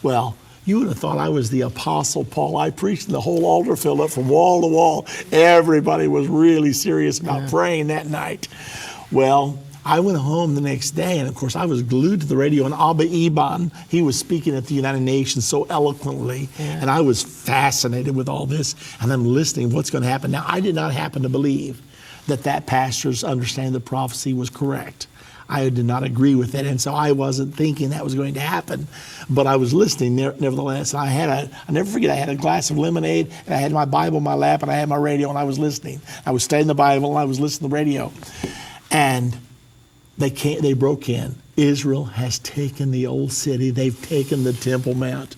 Well, you would have thought I was the Apostle Paul. I preached and the whole altar filled up from wall to wall. Everybody was really serious about praying that night. Well, I went home the next day, and of course I was glued to the radio, and Abba Eban, he was speaking at the United Nations so eloquently, and I was fascinated with all this, and I'm listening, what's going to happen? Now, I did not happen to believe that pastor's understanding of the prophecy was correct. I did not agree with it, and so I wasn't thinking that was going to happen. But I was listening nevertheless. I never forget, I had a glass of lemonade, and I had my Bible in my lap, and I had my radio, and I was listening. I was studying the Bible, and I was listening to the radio. And they broke in. Israel has taken the old city. They've taken the Temple Mount.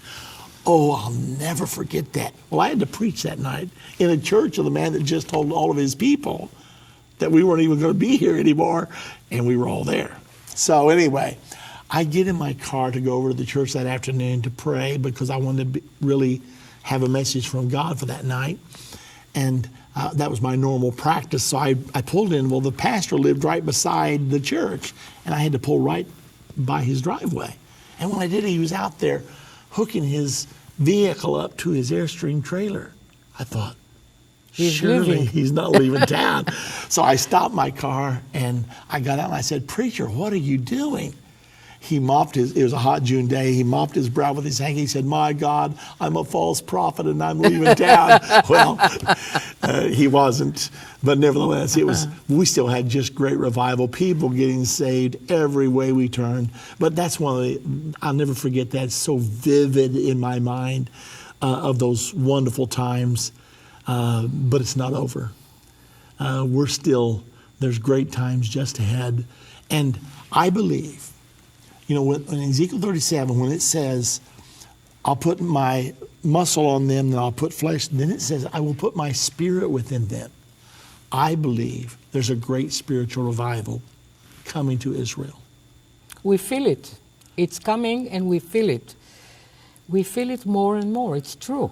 Oh, I'll never forget that. Well, I had to preach that night in a church of the man that just told all of his people that we weren't even going to be here anymore, and we were all there. So anyway, I get in my car to go over to the church that afternoon to pray because I wanted to really have a message from God for that night. And that was my normal practice. So I pulled in. Well, the pastor lived right beside the church, and I had to pull right by his driveway. And when I did, he was out there hooking his vehicle up to his Airstream trailer. I thought, surely he's not leaving town. So I stopped my car, and I got out, and I said, "Preacher, what are you doing?" He mopped it was a hot June day, he mopped his brow with his hanky. He said, "My God, I'm a false prophet and I'm leaving town." Well, he wasn't, but nevertheless, we still had just great revival, people getting saved every way we turned. But that's I'll never forget that. It's so vivid in my mind of those wonderful times, but it's not over. There's great times just ahead. And I believe, in Ezekiel 37, when it says, I'll put my muscle on them, and I'll put flesh, then it says, I will put my spirit within them. I believe there's a great spiritual revival coming to Israel. We feel it. It's coming and we feel it. We feel it more and more. It's true.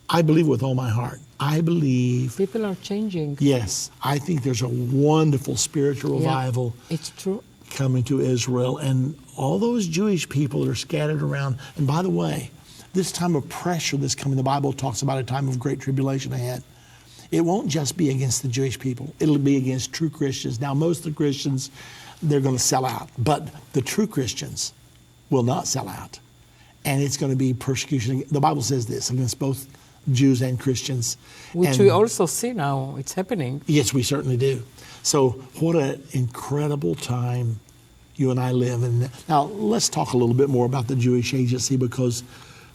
I believe with all my heart. I believe. People are changing. Yes. I think there's a wonderful spiritual revival. It's true. Coming to Israel. And all those Jewish people that are scattered around. And by the way, this time of pressure that's coming, the Bible talks about a time of great tribulation ahead. It won't just be against the Jewish people. It'll be against true Christians. Now, most of the Christians, they're going to sell out. But the true Christians will not sell out. And it's going to be persecution. The Bible says this, against both Jews and Christians. Which we also see now. It's happening. Yes, we certainly do. So what an incredible time you and I live in. Now, let's talk a little bit more about the Jewish Agency, because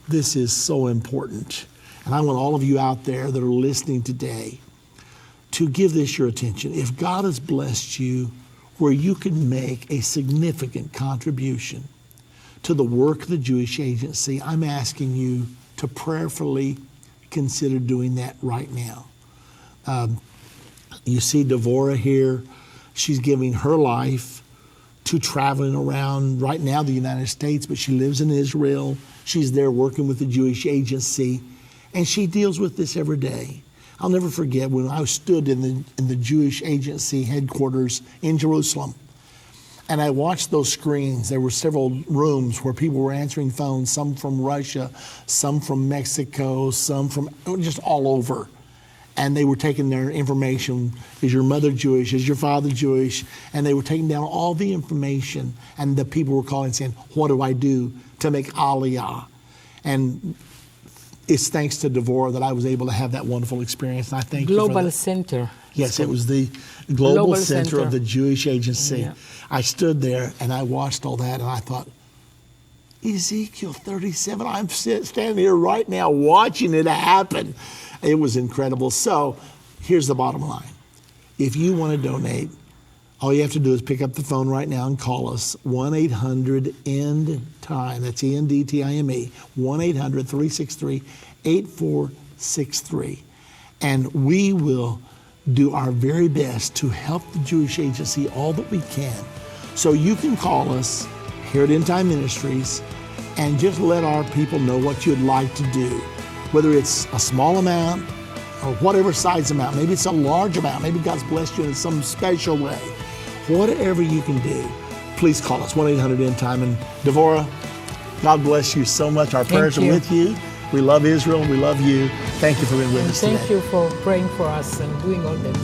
this is so important. And I want all of you out there that are listening today to give this your attention. If God has blessed you where you can make a significant contribution to the work of the Jewish Agency, I'm asking you to prayerfully consider doing that right now. You see Dvora here. She's giving her life to traveling around right now the United States, but she lives in Israel. She's there working with the Jewish Agency, and she deals with this every day. I'll never forget when I stood in the Jewish Agency headquarters in Jerusalem, and I watched those screens. There were several rooms where people were answering phones, some from Russia, some from Mexico, some from just all over. And they were taking their information. Is your mother Jewish? Is your father Jewish? And they were taking down all the information. And the people were calling saying, what do I do to make Aliyah? And it's thanks to Dvora that I was able to have that wonderful experience. And I thank you for that. Global Center. Yes, it was the Global Center Center of the Jewish Agency. Yeah. I stood there and I watched all that and I thought, Ezekiel 37, I'm standing here right now watching it happen. It was incredible. So here's the bottom line. If you want to donate, all you have to do is pick up the phone right now and call us, 1-800-END-TIME. That's ENDTIME, 1-800-363-8463. And we will do our very best to help the Jewish Agency all that we can. So you can call us here at End Time Ministries and just let our people know what you'd like to do. Whether it's a small amount or whatever size amount, maybe it's a large amount, maybe God's blessed you in some special way. Whatever you can do, please call us, 1-800-END-TIME. And Dvora, God bless you so much. Our prayers are with you. We love Israel. We love you. Thank you for being with us today. Thank you for praying for us and doing all that.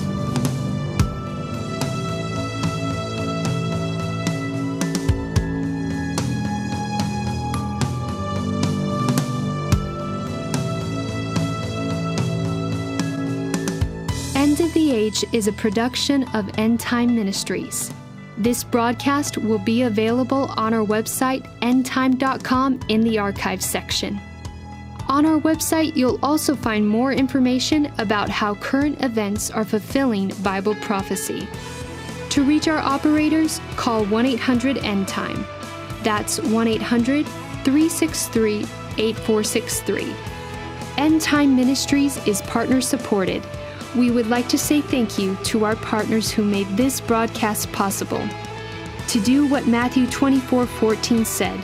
End of the Age is a production of End Time Ministries. This broadcast will be available on our website, endtime.com, in the archives section. On our website, you'll also find more information about how current events are fulfilling Bible prophecy. To reach our operators, call 1-800-END-TIME. That's 1-800-363-8463. End Time Ministries is partner supported. We would like to say thank you to our partners who made this broadcast possible. To do what Matthew 24:14 said,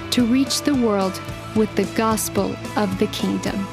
to reach the world with the gospel of the kingdom.